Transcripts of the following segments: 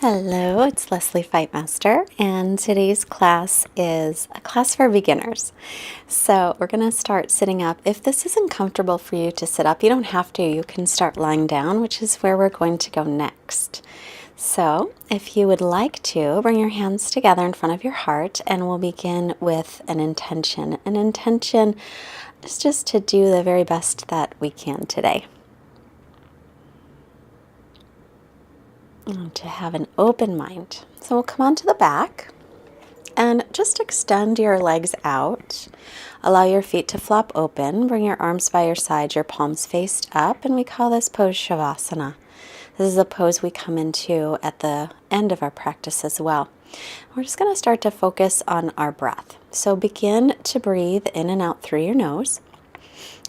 Hello, it's Leslie Fightmaster, and today's class is a class for beginners. So we're going to start sitting up. If this isn't comfortable for you to sit up, you don't have to. You can start lying down, which is where we're going to go next. So if you would like to, bring your hands together in front of your heart, and we'll begin with an intention. An intention is just to do the very best that we can today. And to have an open mind. So we'll come onto the back and just extend your legs out. Allow your feet to flop open. Bring your arms by your side, your palms faced up, and we call this pose Shavasana. This is a pose we come into at the end of our practice as well. We're just going to start to focus on our breath. So begin to breathe in and out through your nose.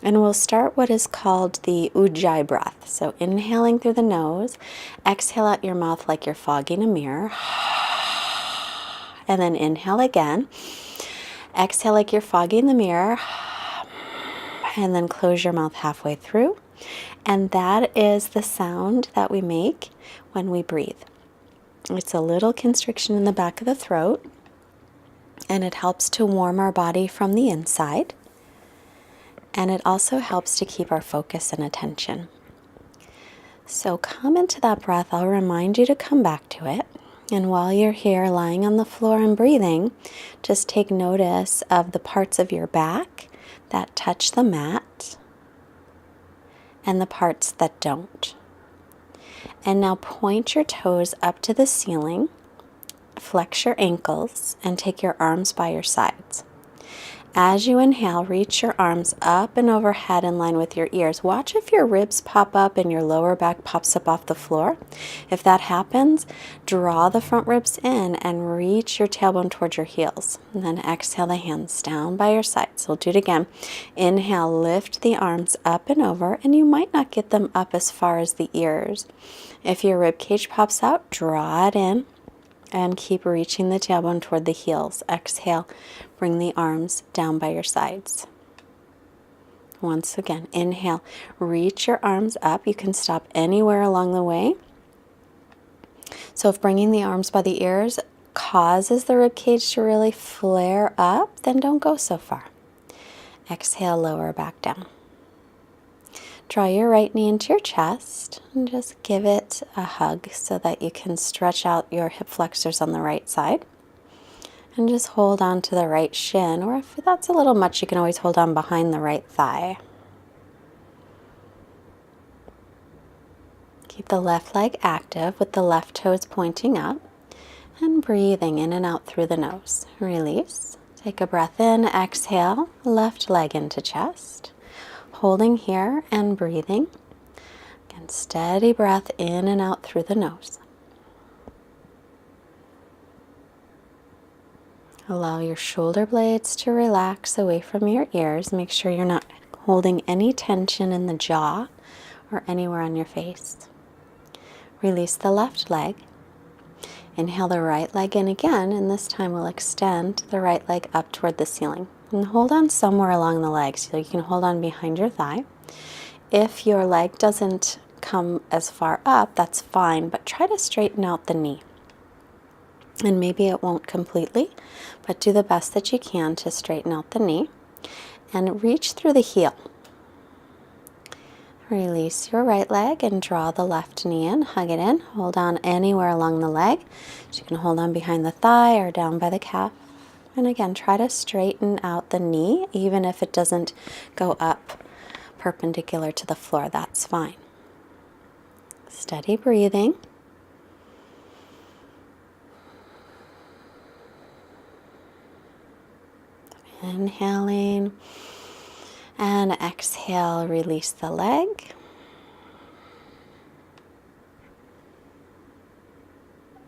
And we'll start what is called the Ujjayi breath. So inhaling through the nose, exhale out your mouth like you're fogging a mirror. And then inhale again. Exhale like you're fogging the mirror. And then close your mouth halfway through. And that is the sound that we make when we breathe. It's a little constriction in the back of the throat. And it helps to warm our body from the inside. And it also helps to keep our focus and attention. So come into that breath. I'll remind you to come back to it. And while you're here lying on the floor and breathing, just take notice of the parts of your back that touch the mat and the parts that don't. And now point your toes up to the ceiling, flex your ankles, and take your arms by your sides. As you inhale, reach your arms up and overhead in line with your ears. Watch if your ribs pop up and your lower back pops up off the floor. If that happens, draw the front ribs in and reach your tailbone towards your heels. And then exhale the hands down by your sides. We'll do it again. Inhale, lift the arms up and over, and you might not get them up as far as the ears. If your rib cage pops out, draw it in. And keep reaching the tailbone toward the heels. Exhale, bring the arms down by your sides. Once again, inhale, reach your arms up. You can stop anywhere along the way. So if bringing the arms by the ears causes the rib cage to really flare up, then don't go so far. Exhale, lower back down. Draw your right knee into your chest and just give it a hug so that you can stretch out your hip flexors on the right side. And just hold on to the right shin, or if that's a little much, you can always hold on behind the right thigh. Keep the left leg active with the left toes pointing up and breathing in and out through the nose. Release. Take a breath in, exhale, left leg into chest. Holding here and breathing. Again, steady breath in and out through the nose. Allow your shoulder blades to relax away from your ears. Make sure you're not holding any tension in the jaw or anywhere on your face. Release the left leg. Inhale the right leg in again, and this time we'll extend the right leg up toward the ceiling. And hold on somewhere along the leg, so you can hold on behind your thigh. If your leg doesn't come as far up, that's fine, but try to straighten out the knee. And maybe it won't completely, but do the best that you can to straighten out the knee. And reach through the heel. Release your right leg and draw the left knee in, hug it in. Hold on anywhere along the leg. So you can hold on behind the thigh or down by the calf. And again, try to straighten out the knee, even if it doesn't go up perpendicular to the floor, that's fine. Steady breathing. Inhaling and exhale, release the leg.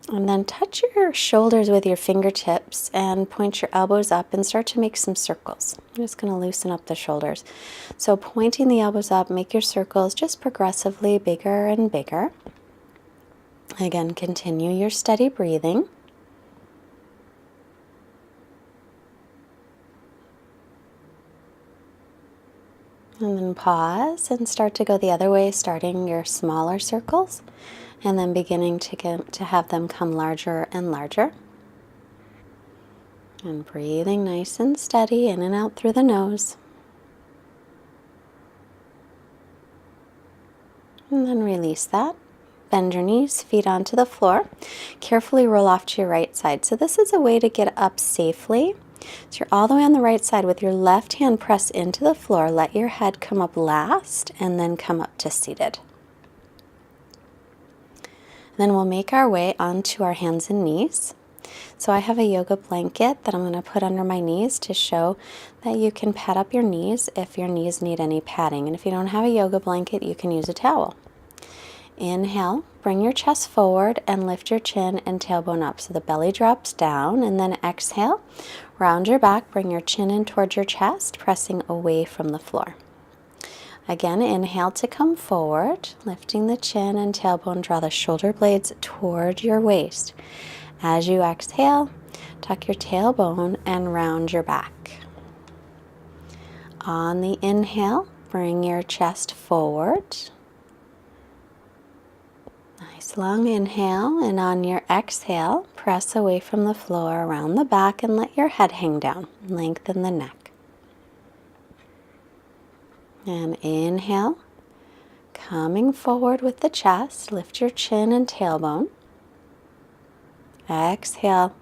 And then touch your shoulders with your fingertips and point your elbows up and start to make some circles. I'm just going to loosen up the shoulders. So pointing the elbows up, make your circles just progressively bigger and bigger. Again, continue your steady breathing. And then pause and start to go the other way, starting your smaller circles and then beginning to have them come larger and larger. And breathing nice and steady in and out through the nose. And then release that. Bend your knees, feet onto the floor. Carefully roll off to your right side. So this is a way to get up safely. So you're all the way on the right side with your left hand press into the floor. Let your head come up last and then come up to seated. Then we'll make our way onto our hands and knees. So I have a yoga blanket that I'm going to put under my knees to show that you can pad up your knees if your knees need any padding. And if you don't have a yoga blanket, you can use a towel. Inhale, bring your chest forward and lift your chin and tailbone up so the belly drops down. And then exhale, round your back, bring your chin in towards your chest, pressing away from the floor. Again, inhale to come forward, lifting the chin and tailbone, draw the shoulder blades toward your waist. As you exhale, tuck your tailbone and round your back. On the inhale, bring your chest forward. Nice long inhale, and on your exhale, press away from the floor around the back and let your head hang down. Lengthen the neck. And inhale, coming forward with the chest, lift your chin and tailbone. Exhale,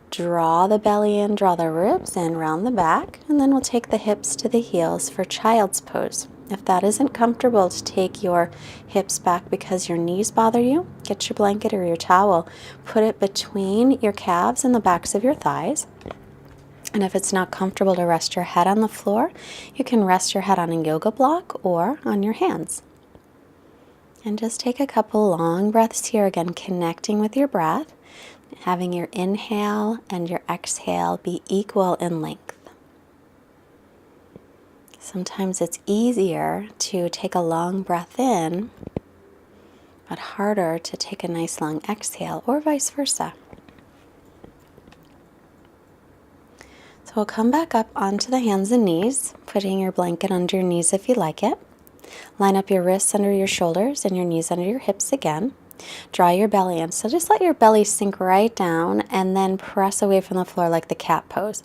draw the belly in, draw the ribs in, round the back, and then we'll take the hips to the heels for child's pose. If that isn't comfortable to take your hips back because your knees bother you, get your blanket or your towel, put it between your calves and the backs of your thighs. And if it's not comfortable to rest your head on the floor, you can rest your head on a yoga block or on your hands. And just take a couple long breaths here, again connecting with your breath, having your inhale and your exhale be equal in length. Sometimes it's easier to take a long breath in, but harder to take a nice long exhale, or vice versa. So we'll come back up onto the hands and knees, putting your blanket under your knees if you like it. Line up your wrists under your shoulders and your knees under your hips again. Draw your belly in. So just let your belly sink right down and then press away from the floor like the cat pose.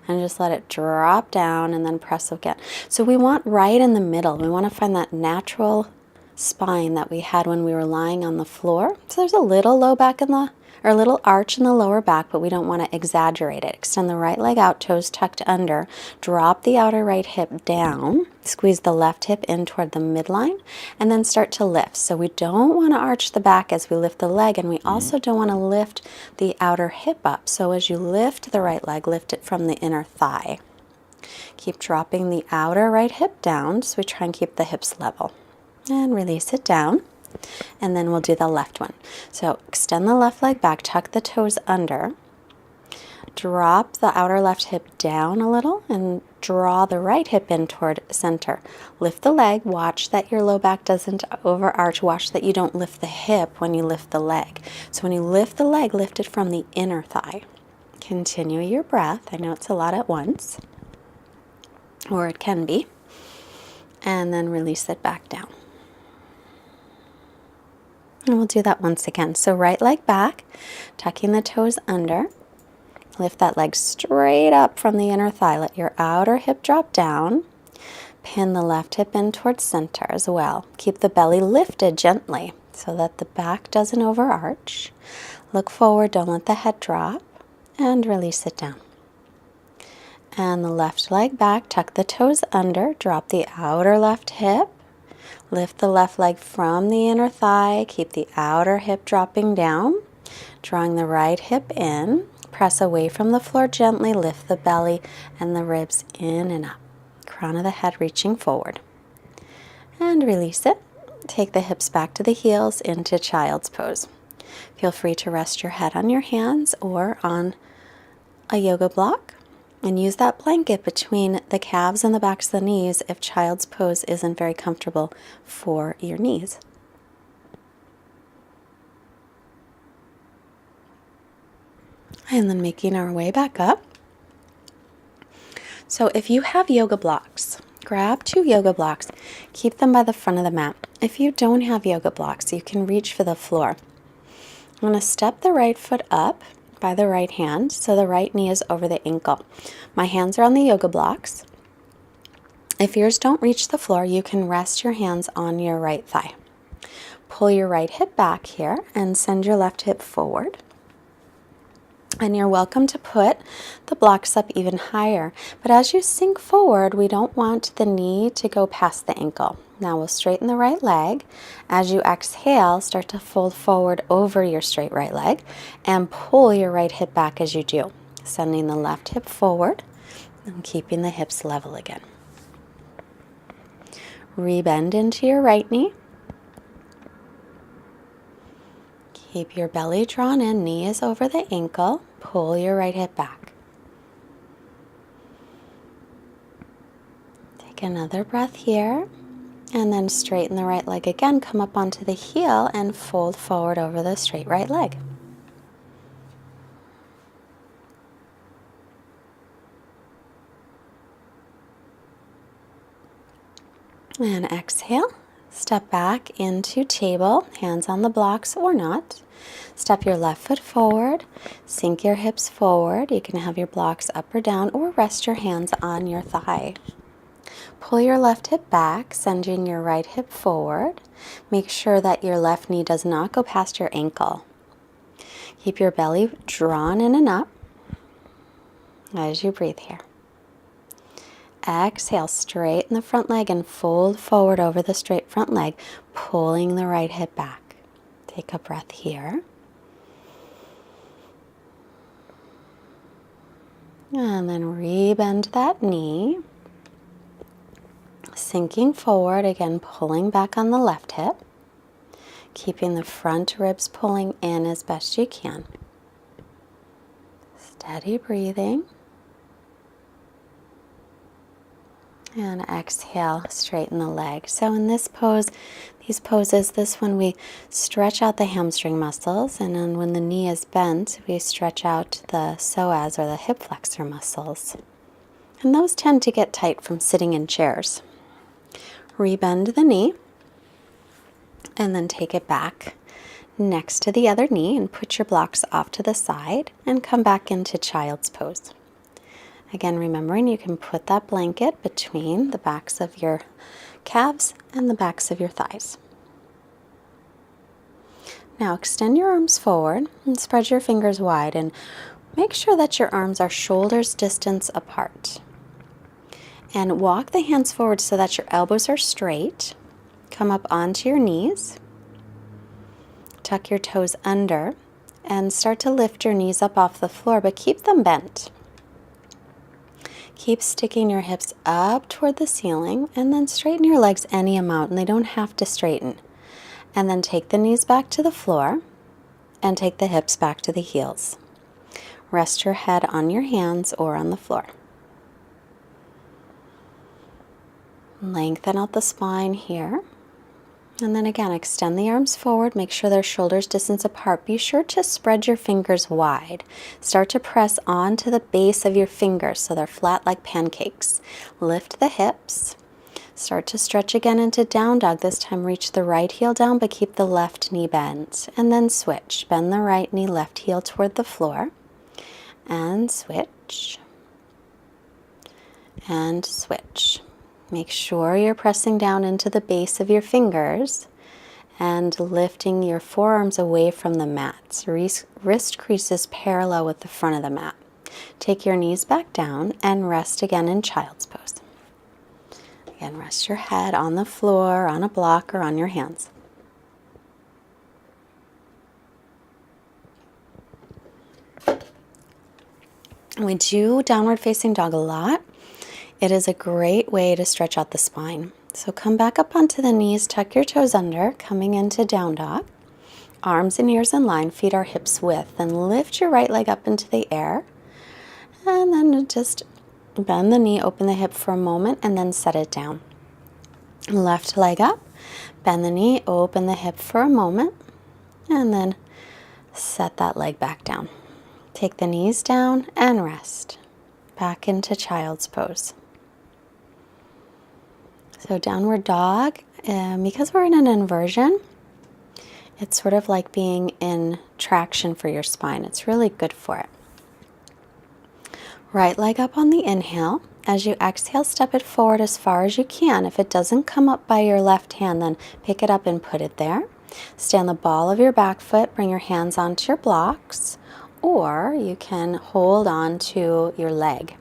And just let it drop down and then press again. So we want right in the middle. We want to find that natural spine that we had when we were lying on the floor. So there's a little low back in the, or a little arch in the lower back, but we don't want to exaggerate it. Extend the right leg out, toes tucked under. Drop the outer right hip down. Squeeze the left hip in toward the midline, and then start to lift. So we don't want to arch the back as we lift the leg, and we also don't want to lift the outer hip up. So as you lift the right leg, lift it from the inner thigh. Keep dropping the outer right hip down, so we try and keep the hips level. And release it down. And then we'll do the left one. So extend the left leg back, tuck the toes under. Drop the outer left hip down a little and draw the right hip in toward center. Lift the leg. Watch that your low back doesn't overarch. Watch that you don't lift the hip when you lift the leg. So when you lift the leg, lift it from the inner thigh. Continue your breath. I know it's a lot at once, or it can be. And then release it back down. And we'll do that once again. So right leg back, tucking the toes under. Lift that leg straight up from the inner thigh. Let your outer hip drop down. Pin the left hip in towards center as well. Keep the belly lifted gently so that the back doesn't overarch. Look forward, don't let the head drop, and release it down. And the left leg back, tuck the toes under, drop the outer left hip. Lift the left leg from the inner thigh. Keep the outer hip dropping down. Drawing the right hip in. Press away from the floor gently. Lift the belly and the ribs in and up. Crown of the head reaching forward. And release it. Take the hips back to the heels into child's pose. Feel free to rest your head on your hands or on a yoga block. And use that blanket between the calves and the backs of the knees if child's pose isn't very comfortable for your knees. And then making our way back up. So if you have yoga blocks, grab 2 yoga blocks. Keep them by the front of the mat. If you don't have yoga blocks, you can reach for the floor. I'm going to step the right foot up by the right hand so the right knee is over the ankle. My hands are on the yoga blocks. If yours don't reach the floor, you can rest your hands on your right thigh. Pull your right hip back here and send your left hip forward. And you're welcome to put the blocks up even higher. But as you sink forward, we don't want the knee to go past the ankle. Now we'll straighten the right leg. As you exhale, start to fold forward over your straight right leg and pull your right hip back as you do, sending the left hip forward and keeping the hips level again. Rebend into your right knee. Keep your belly drawn in, knee is over the ankle. Pull your right hip back. Take another breath here, and then straighten the right leg again. Come up onto the heel and fold forward over the straight right leg. And exhale. Step back into table, hands on the blocks or not. Step your left foot forward, sink your hips forward. You can have your blocks up or down or rest your hands on your thigh. Pull your left hip back, sending your right hip forward. Make sure that your left knee does not go past your ankle. Keep your belly drawn in and up as you breathe here. Exhale, straighten the front leg and fold forward over the straight front leg, pulling the right hip back. Take a breath here. And then rebend that knee. Sinking forward, again pulling back on the left hip. Keeping the front ribs pulling in as best you can. Steady breathing. And exhale, straighten the leg. So in this pose, these poses, this one we stretch out the hamstring muscles, and then when the knee is bent, we stretch out the psoas or the hip flexor muscles. And those tend to get tight from sitting in chairs. Rebend the knee, and then take it back next to the other knee and put your blocks off to the side and come back into child's pose. Again, remembering you can put that blanket between the backs of your calves and the backs of your thighs. Now extend your arms forward and spread your fingers wide and make sure that your arms are shoulders distance apart. And walk the hands forward so that your elbows are straight. Come up onto your knees. Tuck your toes under and start to lift your knees up off the floor, but keep them bent. Keep sticking your hips up toward the ceiling and then straighten your legs any amount, and they don't have to straighten. And then take the knees back to the floor and take the hips back to the heels. Rest your head on your hands or on the floor. Lengthen out the spine here. And then again, extend the arms forward. Make sure they're shoulders distance apart. Be sure to spread your fingers wide. Start to press onto the base of your fingers so they're flat like pancakes. Lift the hips. Start to stretch again into down dog. This time reach the right heel down, but keep the left knee bent. And then switch. Bend the right knee, left heel toward the floor. And switch. And switch. Make sure you're pressing down into the base of your fingers and lifting your forearms away from the mat. Wrist creases parallel with the front of the mat. Take your knees back down and rest again in child's pose. Again, rest your head on the floor, on a block, or on your hands. We do downward facing dog a lot. It is a great way to stretch out the spine. So come back up onto the knees, tuck your toes under, coming into down dog. Arms and ears in line, feet are hips width, and lift your right leg up into the air. And then just bend the knee, open the hip for a moment, and then set it down. Left leg up, bend the knee, open the hip for a moment, and then set that leg back down. Take the knees down and rest. Back into child's pose. So downward dog, because we're in an inversion, it's sort of like being in traction for your spine. It's really good for it. Right leg up on the inhale. As you exhale, step it forward as far as you can. If it doesn't come up by your left hand, then pick it up and put it there. Stay on the ball of your back foot, bring your hands onto your blocks, or you can hold on to your leg.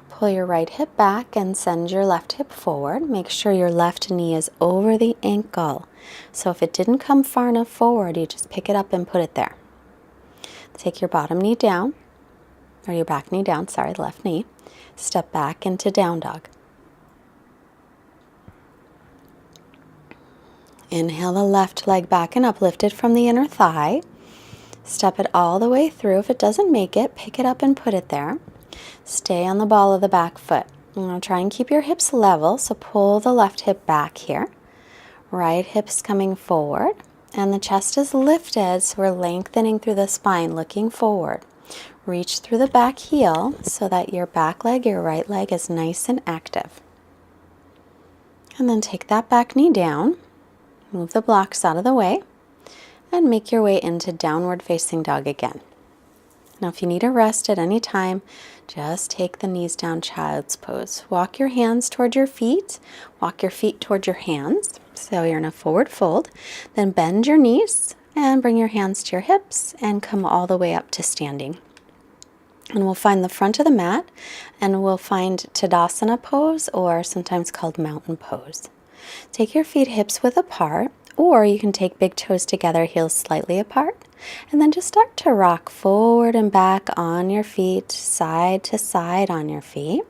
Pull your right hip back and send your left hip forward. Make sure your left knee is over the ankle. So if it didn't come far enough forward, you just pick it up and put it there. Take your bottom knee down, or your back knee down, sorry, the left knee. Step back into down dog. Inhale the left leg back and up, lifted from the inner thigh. Step it all the way through. If it doesn't make it, pick it up and put it there. Stay on the ball of the back foot. Now try and keep your hips level, so pull the left hip back here. Right hip's coming forward, and the chest is lifted, so we're lengthening through the spine, looking forward. Reach through the back heel so that your back leg, your right leg, is nice and active. And then take that back knee down, move the blocks out of the way, and make your way into downward facing dog again. Now if you need a rest at any time, just take the knees down, child's pose. Walk your hands toward your feet, walk your feet toward your hands, so you're in a forward fold. Then bend your knees and bring your hands to your hips and come all the way up to standing. And we'll find the front of the mat, and we'll find Tadasana pose, or sometimes called mountain pose. Take your feet hips width apart, or you can take big toes together, heels slightly apart, and then just start to rock forward and back on your feet, side to side on your feet.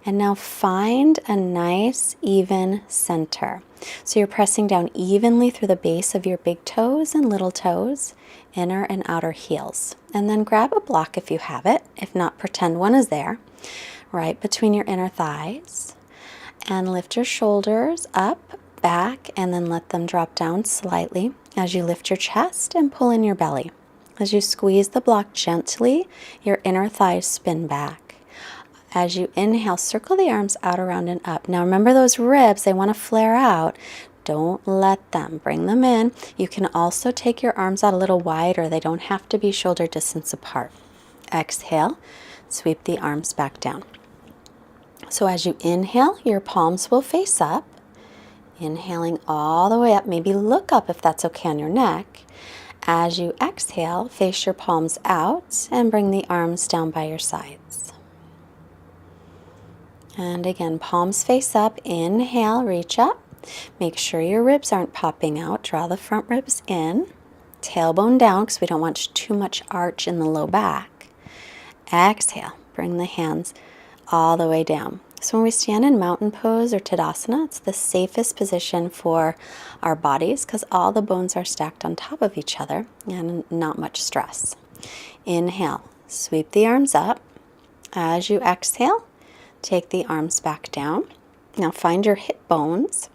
And now find a nice even center. So you're pressing down evenly through the base of your big toes and little toes, inner and outer heels. And then grab a block if you have it. If not, pretend one is there, right between your inner thighs. And lift your shoulders up, back, and then let them drop down slightly as you lift your chest and pull in your belly. As you squeeze the block gently, your inner thighs spin back. As you inhale, circle the arms out, around, and up. Now remember those ribs, they want to flare out. Don't let them. Bring them in. You can also take your arms out a little wider. They don't have to be shoulder distance apart. Exhale, sweep the arms back down. So as you inhale, your palms will face up. Inhaling all the way up. Maybe look up if that's okay on your neck. As you exhale, face your palms out and bring the arms down by your sides. And again, palms face up. Inhale, reach up. Make sure your ribs aren't popping out. Draw the front ribs in. Tailbone down because we don't want too much arch in the low back. Exhale, bring the hands all the way down. So when we stand in mountain pose or Tadasana, it's the safest position for our bodies because all the bones are stacked on top of each other and not much stress. Inhale, sweep the arms up. As you exhale, take the arms back down. Now find your hip bones.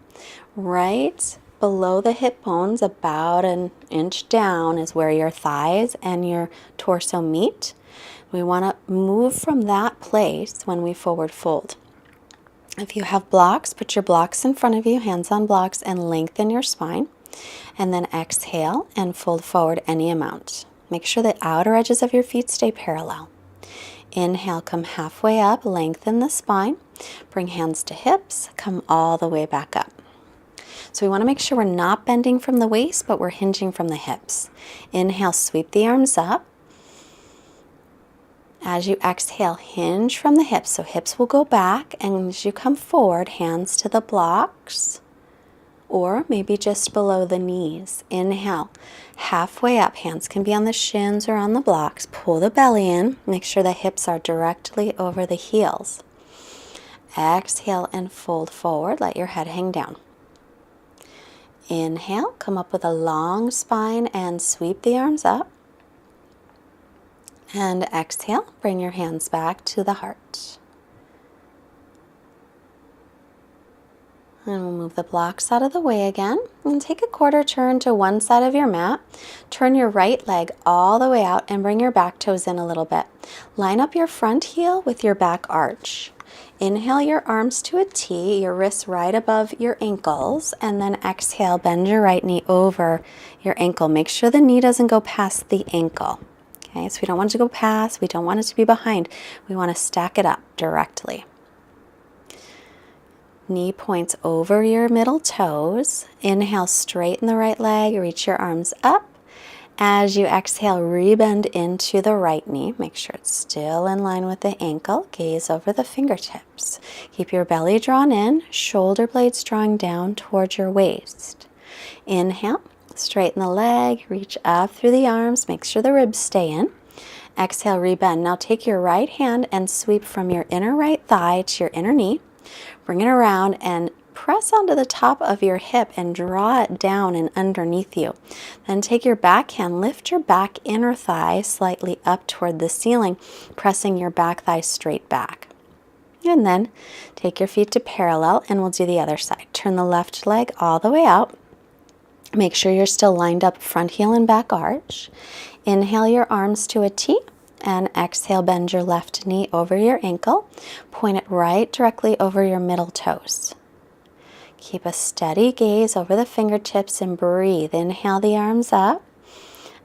Right below the hip bones, about an inch down, is where your thighs and your torso meet. We want to move from that place when we forward fold. If you have blocks, put your blocks in front of you, hands on blocks, and lengthen your spine. And then exhale and fold forward any amount. Make sure the outer edges of your feet stay parallel. Inhale, come halfway up, lengthen the spine. Bring hands to hips, come all the way back up. So we want to make sure we're not bending from the waist, but we're hinging from the hips. Inhale, sweep the arms up. As you exhale, hinge from the hips. So hips will go back, and as you come forward, hands to the blocks, or maybe just below the knees. Inhale, halfway up. Hands can be on the shins or on the blocks. Pull the belly in. Make sure the hips are directly over the heels. Exhale and fold forward. Let your head hang down. Inhale, come up with a long spine and sweep the arms up. And exhale, bring your hands back to the heart. And we'll move the blocks out of the way again. And take a quarter turn to one side of your mat. Turn your right leg all the way out and bring your back toes in a little bit. Line up your front heel with your back arch. Inhale your arms to a T, your wrists right above your ankles, and then exhale, bend your right knee over your ankle. Make sure the knee doesn't go past the ankle. Okay, so we don't want it to go past, we don't want it to be behind. We want to stack it up directly. Knee points over your middle toes. Inhale, straighten the right leg, reach your arms up. As you exhale, rebend into the right knee. Make sure it's still in line with the ankle. Gaze over the fingertips. Keep your belly drawn in, shoulder blades drawing down towards your waist. Inhale, straighten the leg, reach up through the arms. Make sure the ribs stay in. Exhale, rebend. Now take your right hand and sweep from your inner right thigh to your inner knee. Bring it around and press onto the top of your hip and draw it down and underneath you. Then take your back hand, lift your back inner thigh slightly up toward the ceiling, pressing your back thigh straight back. And then take your feet to parallel and we'll do the other side. Turn the left leg all the way out. Make sure you're still lined up front heel and back arch. Inhale your arms to a T. And exhale, bend your left knee over your ankle. Point it right directly over your middle toes. Keep a steady gaze over the fingertips and breathe. Inhale the arms up.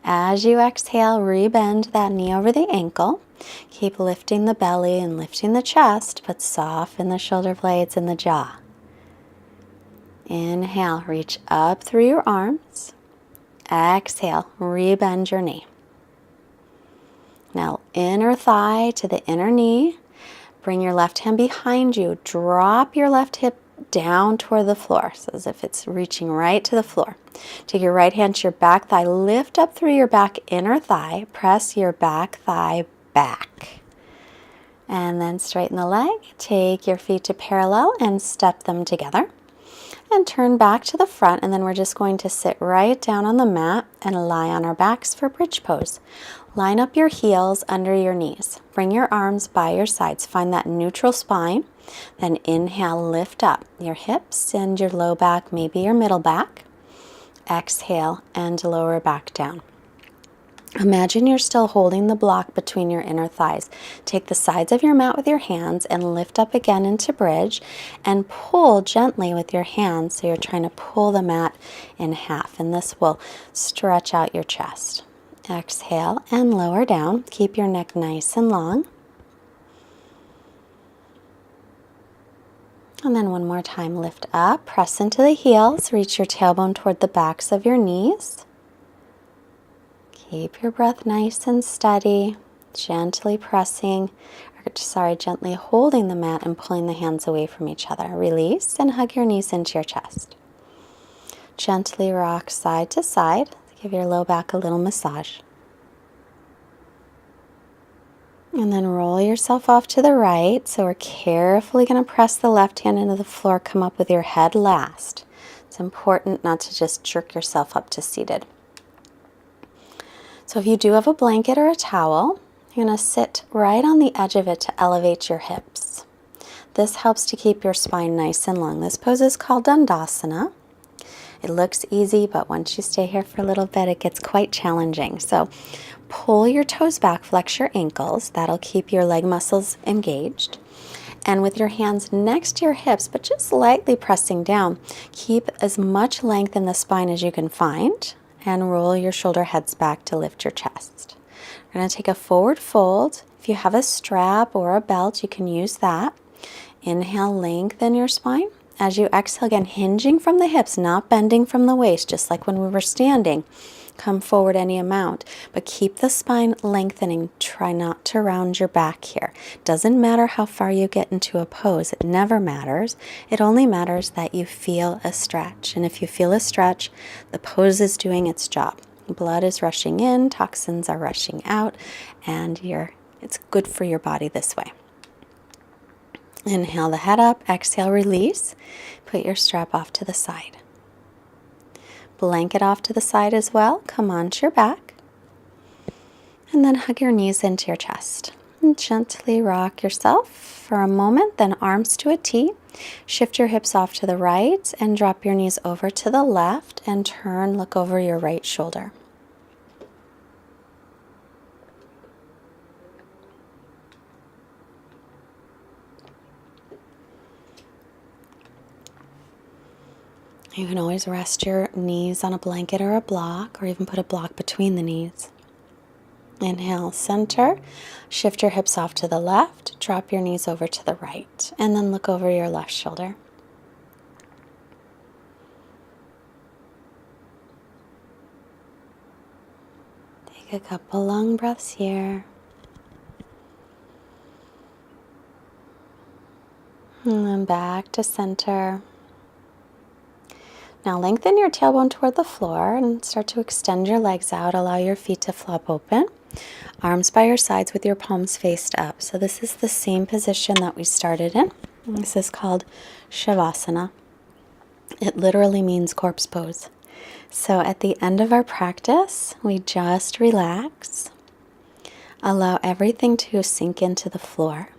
As you exhale, rebend that knee over the ankle. Keep lifting the belly and lifting the chest, but soften the shoulder blades and the jaw. Inhale, reach up through your arms. Exhale, rebend your knee. Now, inner thigh to the inner knee. Bring your left hand behind you. Drop your left hip down toward the floor, so as if it's reaching right to the floor. Take your right hand to your back thigh. Lift up through your back inner thigh. Press your back thigh back. And then straighten the leg. Take your feet to parallel and step them together. And turn back to the front, and then we're just going to sit right down on the mat and lie on our backs for bridge pose. Line up your heels under your knees. Bring your arms by your sides. Find that neutral spine. Then inhale, lift up your hips and your low back, maybe your middle back. Exhale and lower back down. Imagine you're still holding the block between your inner thighs. Take the sides of your mat with your hands and lift up again into bridge and pull gently with your hands. So you're trying to pull the mat in half, and this will stretch out your chest. Exhale and lower down. Keep your neck nice and long. And then one more time, lift up, press into the heels, reach your tailbone toward the backs of your knees. Keep your breath nice and steady, gently gently holding the mat and pulling the hands away from each other. Release and hug your knees into your chest. Gently rock side to side. Give your low back a little massage. And then roll yourself off to the right. So we're carefully going to press the left hand into the floor. Come up with your head last. It's important not to just jerk yourself up to seated. So if you do have a blanket or a towel, you're going to sit right on the edge of it to elevate your hips. This helps to keep your spine nice and long. This pose is called Dandasana. It looks easy, but once you stay here for a little bit, it gets quite challenging. So pull your toes back, flex your ankles. That'll keep your leg muscles engaged. And with your hands next to your hips, but just lightly pressing down, keep as much length in the spine as you can find. And roll your shoulder heads back to lift your chest. We're going to take a forward fold. If you have a strap or a belt, you can use that. Inhale, lengthen your spine. As you exhale, again, hinging from the hips, not bending from the waist, just like when we were standing. Come forward any amount, but keep the spine lengthening. Try not to round your back here. Doesn't matter how far you get into a pose. It never matters. It only matters that you feel a stretch. And if you feel a stretch, the pose is doing its job. Blood is rushing in, toxins are rushing out, and it's good for your body this way. Inhale the head up, exhale, release. Put your strap off to the side. Blanket off to the side as well. Come onto your back. And then hug your knees into your chest. And gently rock yourself for a moment, then arms to a T. Shift your hips off to the right and drop your knees over to the left and turn, look over your right shoulder. You can always rest your knees on a blanket or a block, or even put a block between the knees. Inhale, center. Shift your hips off to the left. Drop your knees over to the right. And then look over your left shoulder. Take a couple long breaths here. And then back to center. Now lengthen your tailbone toward the floor and start to extend your legs out. Allow your feet to flop open. Arms by your sides with your palms faced up. So this is the same position that we started in. This is called Shavasana. It literally means corpse pose. So at the end of our practice, we just relax. Allow everything to sink into the floor.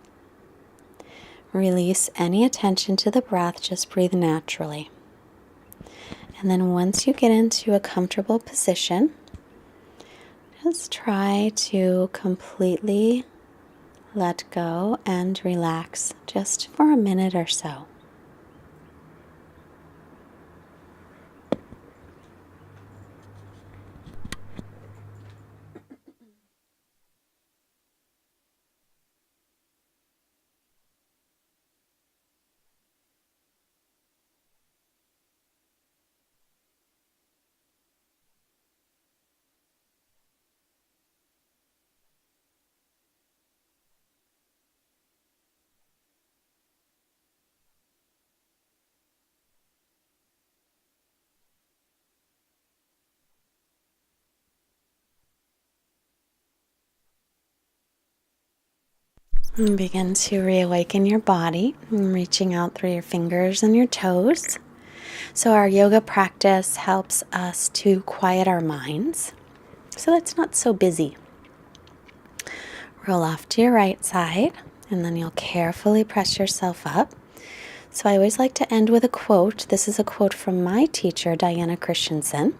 Release any attention to the breath. Just breathe naturally. And then once you get into a comfortable position, just try to completely let go and relax just for a minute or so. And begin to reawaken your body, reaching out through your fingers and your toes. So our yoga practice helps us to quiet our minds so that's not so busy. Roll off to your right side, and then you'll carefully press yourself up. So I always like to end with a quote. This is a quote from my teacher, Diana Christensen.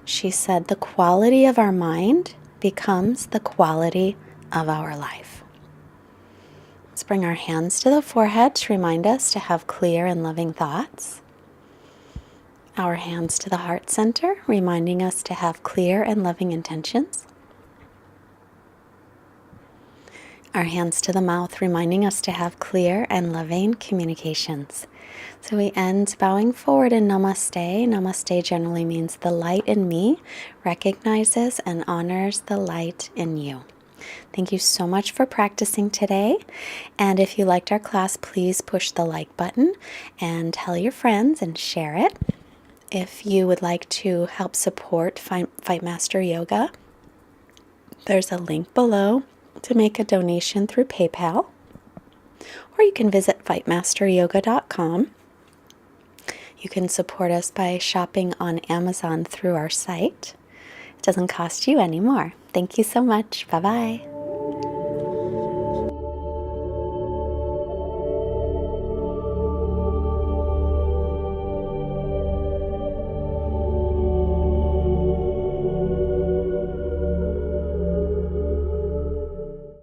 She said, "The quality of our mind becomes the quality of our life." Let's bring our hands to the forehead to remind us to have clear and loving thoughts. Our hands to the heart center, reminding us to have clear and loving intentions. Our hands to the mouth, reminding us to have clear and loving communications. So we end bowing forward in Namaste. Namaste generally means the light in me recognizes and honors the light in you. Thank you so much for practicing today. And if you liked our class, please push the like button and tell your friends and share it. If you would like to help support Fightmaster Yoga, there's a link below to make a donation through PayPal. Or you can visit fightmasteryoga.com. You can support us by shopping on Amazon through our site. It doesn't cost you any more. Thank you so much. Bye-bye.